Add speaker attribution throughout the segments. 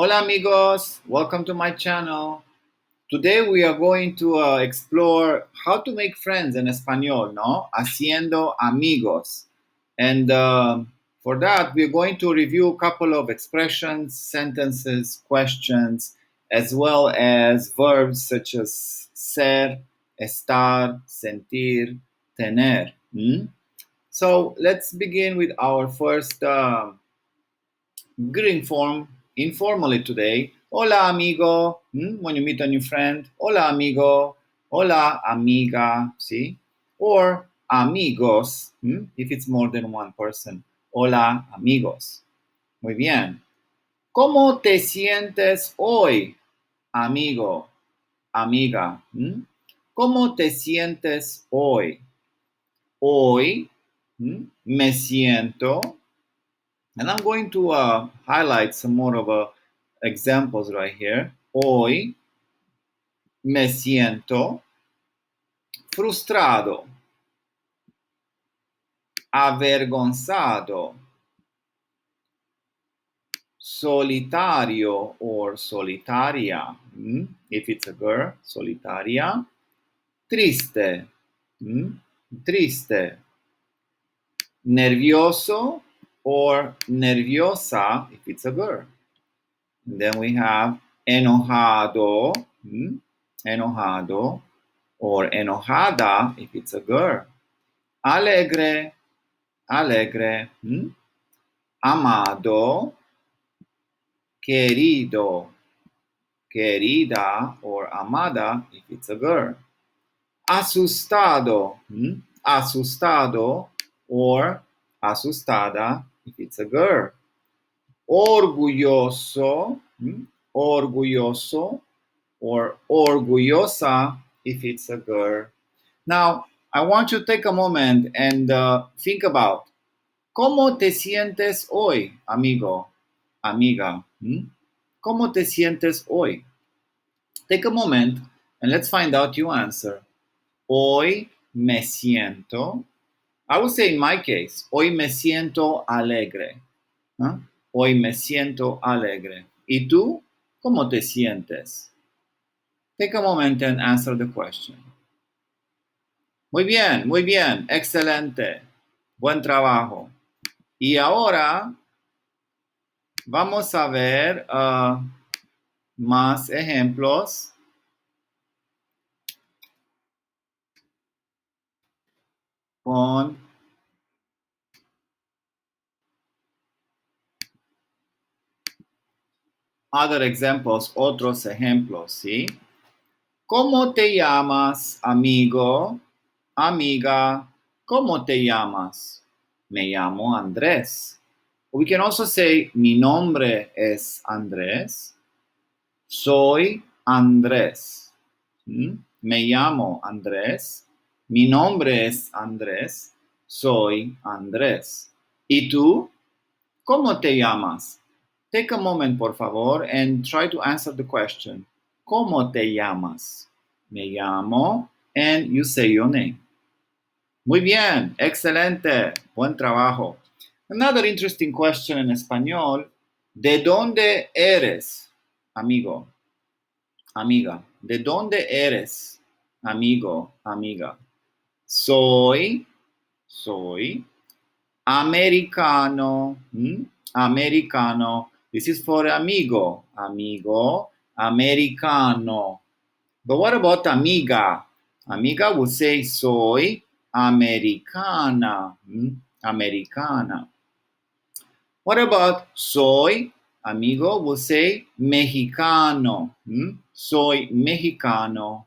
Speaker 1: Hola amigos, welcome to my channel. Today we are going to explore how to make friends in Espanol, ¿no? Haciendo amigos. And for that, we're going to review a couple of expressions, sentences, questions, as well as verbs such as ser, estar, sentir, tener. So let's begin with our first greeting form informally today. Hola, amigo. When you meet a new friend, hola, amigo. Hola, amiga. See? Or amigos, if it's more than one person. Hola, amigos. Muy bien. ¿Cómo te sientes hoy, amigo, amiga? ¿Cómo te sientes hoy? Hoy me siento. And I'm going to highlight some more of examples right here. Hoy me siento frustrado, avergonzado, solitario or solitaria. If it's a girl, solitaria. Triste, triste. Nervioso or nerviosa if it's a girl. And then we have enojado, enojado, or enojada if it's a girl. Alegre, alegre. Amado, querido, querida, or amada if it's a girl. Asustado, asustado, or asustada if it's a girl. Orgulloso, orgulloso, or orgullosa if it's a girl. Now, I want you to take a moment and think about ¿cómo te sientes hoy, amigo, amiga? ¿Cómo te sientes hoy? Take a moment and let's find out your answer. Hoy me siento, I would say in my case, hoy me siento alegre. Hoy me siento alegre. ¿Y tú? ¿Cómo te sientes? Take a moment and answer the question. Muy bien, excelente. Buen trabajo. Y ahora vamos a ver más ejemplos. Con other examples, otros ejemplos, ¿sí? ¿Cómo te llamas, amigo, amiga? ¿Cómo te llamas? Me llamo Andrés. We can also say, mi nombre es Andrés. Soy Andrés. Me llamo Andrés. Mi nombre es Andrés. Soy Andrés. ¿Y tú? ¿Cómo te llamas? Take a moment, por favor, and try to answer the question. ¿Cómo te llamas? Me llamo, and you say your name. Muy bien, excelente, buen trabajo. Another interesting question in español. ¿De dónde eres, amigo, amiga? ¿De dónde eres, amigo, amiga? Soy americano, americano. This is for amigo, amigo, americano. But what about amiga? Amiga would say soy americana, americana. What about soy? Amigo will say mexicano, soy mexicano,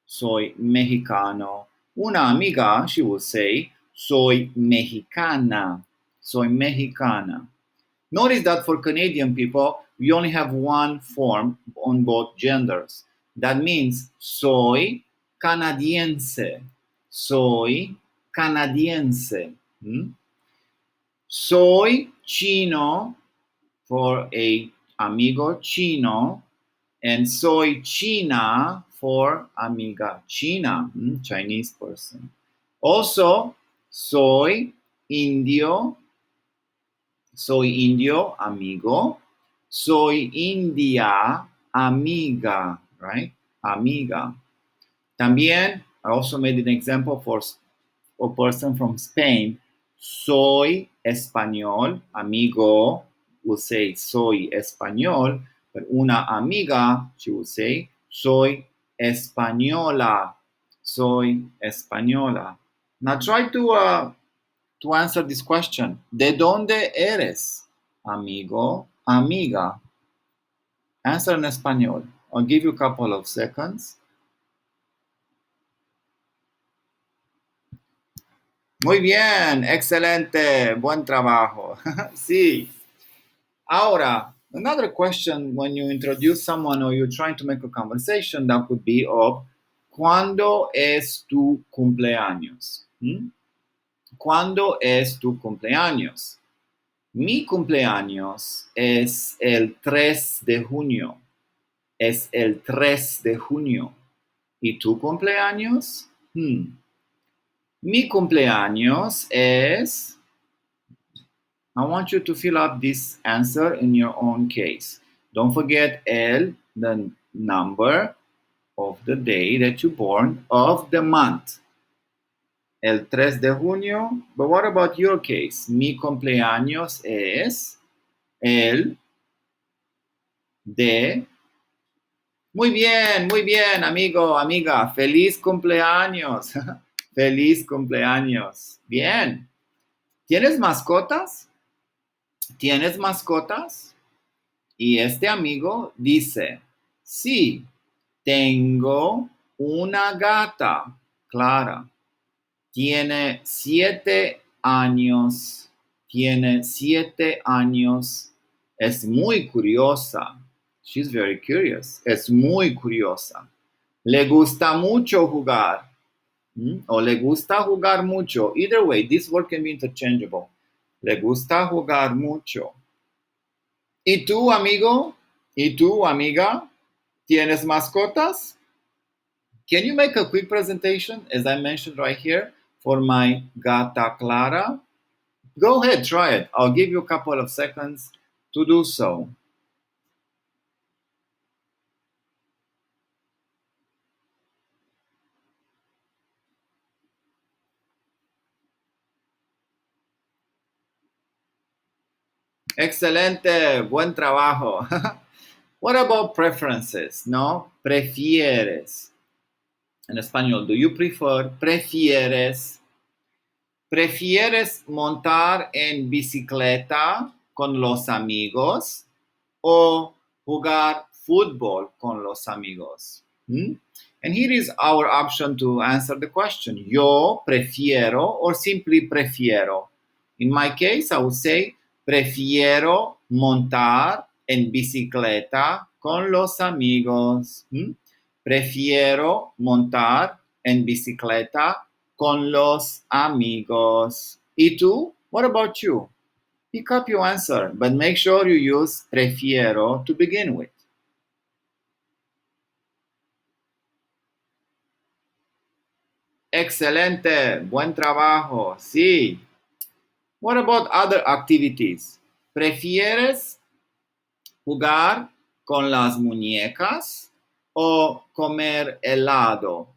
Speaker 1: soy mexicano. Una amiga, she will say soy mexicana, soy mexicana. Notice that for Canadian people, we only have one form on both genders. That means soy canadiense, soy canadiense. Soy chino for a amigo chino, and soy china for amiga china, Chinese person. Also, soy indio, amigo. Soy India, amiga, right? Amiga. También, I also made an example for a person from Spain. Soy español, amigo will say soy español, but una amiga, she will say soy española, soy española. Now try to answer this question. ¿De dónde eres, amigo, amiga? Answer in español. I'll give you a couple of seconds. Muy bien, excelente, buen trabajo. Sí. Ahora, another question when you introduce someone or you're trying to make a conversation, that could be of, ¿cuándo es tu cumpleaños? ¿Cuándo es tu cumpleaños? Mi cumpleaños es el 3 de junio. Es el 3 de junio. ¿Y tu cumpleaños? Mi cumpleaños es... I want you to fill up this answer in your own case. Don't forget the number of the day that you're born, of the month. El 3 de junio. But what about your case? Mi cumpleaños es el de... Muy bien, amigo, amiga. Feliz cumpleaños. Feliz cumpleaños. Bien. ¿Tienes mascotas? ¿Tienes mascotas? Y este amigo dice, sí, tengo una gata, Clara. Tiene 7 años. Tiene 7 años. Es muy curiosa. She's very curious. Es muy curiosa. Le gusta mucho jugar. O le gusta jugar mucho. Either way, this word can be interchangeable. Le gusta jugar mucho. ¿Y tú, amigo? ¿Y tú, amiga? ¿Tienes mascotas? Can you make a quick presentation, as I mentioned right here, for my gata Clara? Go ahead, try it. I'll give you a couple of seconds to do so. Excelente, buen trabajo. What about preferences? No, prefieres. En español, do you prefer? Prefieres. ¿Prefieres montar en bicicleta con los amigos o jugar fútbol con los amigos? And here is our option to answer the question. Yo prefiero or simply prefiero. In my case, I would say prefiero montar en bicicleta con los amigos. Prefiero montar en bicicleta con los amigos. ¿Y tú? What about you? Pick up your answer, but make sure you use prefiero to begin with. Excelente, buen trabajo, sí. What about other activities? ¿Prefieres jugar con las muñecas o comer helado?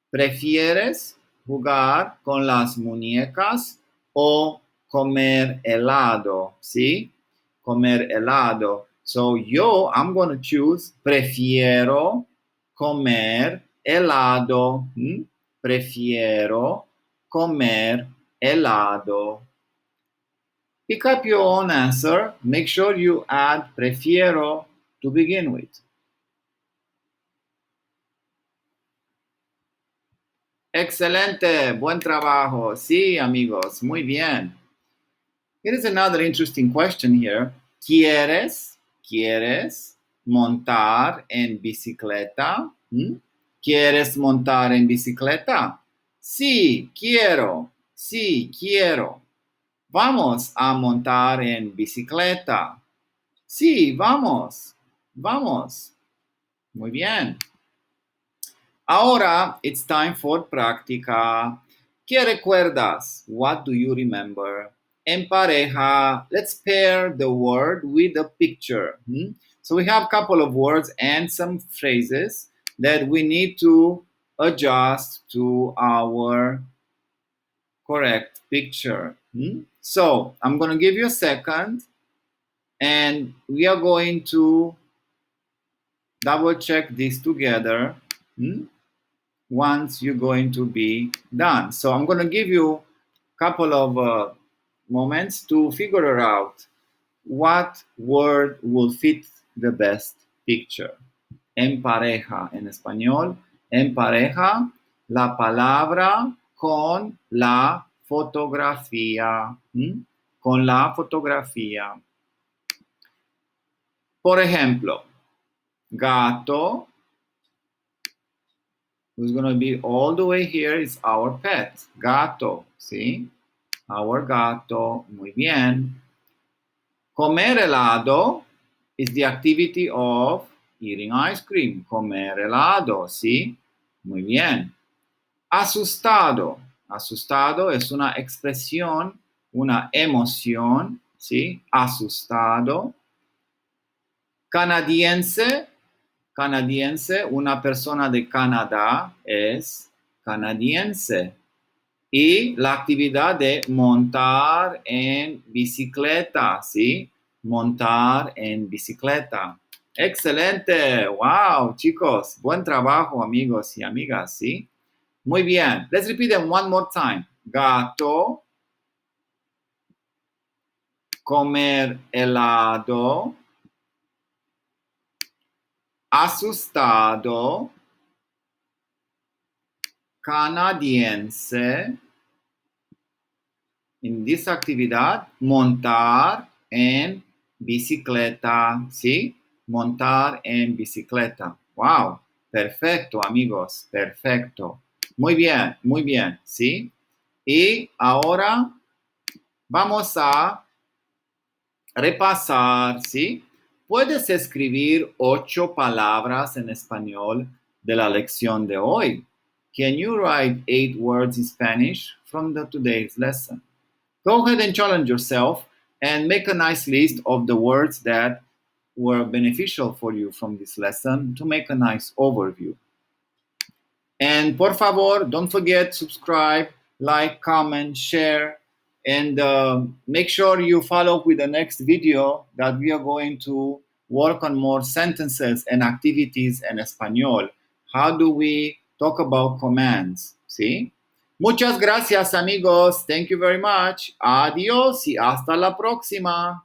Speaker 1: ¿Prefieres jugar con las muñecas o comer helado? ¿Sí? Comer helado. So I'm going to choose prefiero comer helado. Prefiero comer helado. Pick up your own answer. Make sure you add prefiero to begin with. Excelente, buen trabajo. Sí, amigos, muy bien. Here is another interesting question here. ¿Quieres montar en bicicleta? ¿Quieres montar en bicicleta? Sí, quiero. Sí, quiero. Vamos a montar en bicicleta. Sí, vamos. Vamos. Muy bien. Ahora, it's time for práctica. ¿Qué recuerdas? What do you remember? En pareja. Let's pair the word with a picture. So we have a couple of words and some phrases that we need to adjust to our correct picture. So I'm going to give you a second and we are going to double check this together once you're going to be done. So I'm going to give you a couple of moments to figure out what word will fit the best picture. En pareja, en español, en pareja, la palabra con la fotografía. Con la fotografía. Por ejemplo, gato, who's going to be all the way here, is our pet. Gato, ¿sí? Our gato. Muy bien. Comer helado is the activity of eating ice cream. Comer helado, ¿sí? Muy bien. Asustado. Asustado es una expresión, una emoción, ¿sí? Asustado. Canadiense. Canadiense, una persona de Canadá es canadiense. Y la actividad de montar en bicicleta, ¿sí? Montar en bicicleta. Excelente. Wow, chicos. Buen trabajo, amigos y amigas, ¿sí? Muy bien. Let's repeat them one more time. Gato. Comer helado. Asustado. Canadiense. En esta actividad, montar en bicicleta, ¿sí? Montar en bicicleta. Wow, perfecto, amigos, perfecto. Muy bien, ¿sí? Y ahora vamos a repasar, ¿sí? Puedes escribir 8 palabras en español de la lección de hoy. Can you write 8 words in Spanish from today's lesson? Go ahead and challenge yourself and make a nice list of the words that were beneficial for you from this lesson to make a nice overview. And por favor, don't forget, subscribe, like, comment, share, and make sure you follow up with the next video that we are going to work on more sentences and activities in Espanol. How do we talk about commands? ¿Sí? Muchas gracias, amigos. Thank you very much. Adiós y hasta la próxima.